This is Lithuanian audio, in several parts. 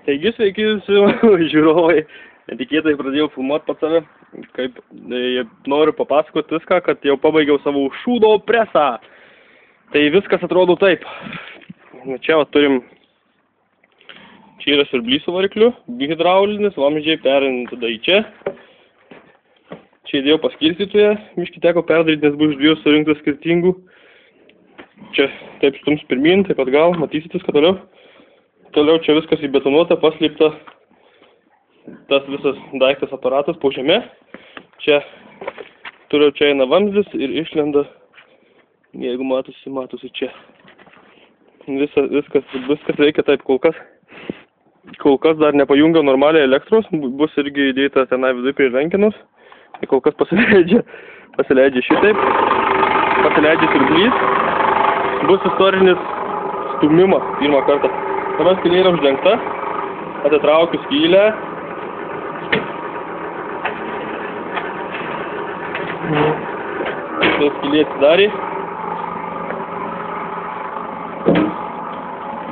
Taigi, sveiki visi žiūrovai. Netikėtai pradėjau filmuoti pats save. Kaip noriu papasakoti viską, kad jau pabaigiau savo šūdo presą. Tai viskas atrodo taip. Čia turim. Čia yra siurblys su varikliu, hidraulinis, vamzdžiai perinti tada į čia. Čia įdėjau paskirstytoje, miškį teko perdaryti, nes buvo iš dviejų surinktas skirtingų. Čia taip stums pirmin, taip atgal, matysit viską toliau. Toliau čia viskas įbetonuota, paslėpta tas visas daiktas aparatas po žeme. Čia turiu čia eina vamzdis ir išlenda, jeigu matosi čia. Viskas reikia taip kol kas. Kol kas dar nepajungiau normaliai elektros, bus irgi įdėta tenai vidui prie rankenos. Tai kol kas pasileidžia šitaip, pasileidžia siurblys. Bus istorinis stumimas pirmą kartą. Dabar skylė yra uždengta, atitraukiu skylę. Tai skylė atsidarė.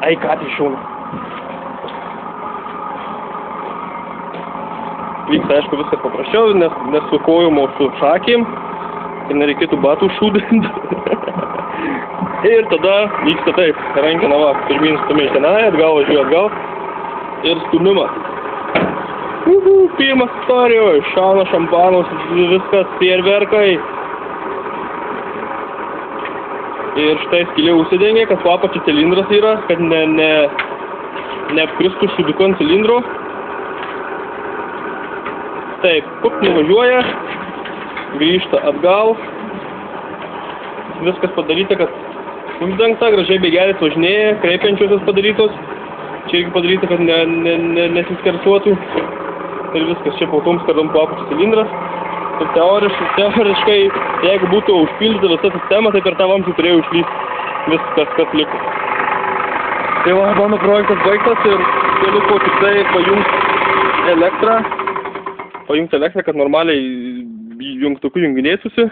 Ai, ką tai šauna. Vyks, aišku, viskas paprasčiau, nes su kojom, o su šakėm. Ir nereikėtų batų šūdinti. Ir tada vyksta taip, rankena va, pirmin stumiai tenai, atgal važiuoju atgal. Ir stumimas. Pirmas istorijoje, šauna šampanos, viskas, fierverkai. Ir štai skylė užsidengia, kad apačia cilindras yra, kad neapkristų šūduku ant cilindro. Taip, nuvažiuoja, grįžta atgal. Viskas padaryta, kad uždengta, gražiai bėgelis važinėja, kreipiančiosios padarytos. Čia irgi padaryta, kad nesiskersuotų. Ir viskas čia pautoms kardom po apačia cilindras. Ir teoriškai, jeigu būtų užpildyta visa sistema, tai per tą vamzdį turėjo išlysti viskas, kas liko. Tai va, mano projektas baigtas ir galiu po tik tai pajungti elektrą. Kad normaliai jungtuku junginėtųsi.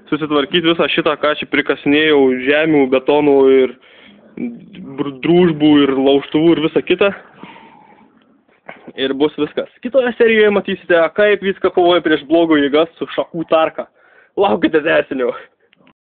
Susitvarkyti visą šitą, ką čia prikasinėjau, žemių, betonų ir drūžbų ir laužtuvų ir visa kita. Ir bus viskas. Kitoje serijoje matysite, kaip viską kovoja prieš blogo jėgas su šakų tarka. Laukite tęsinio.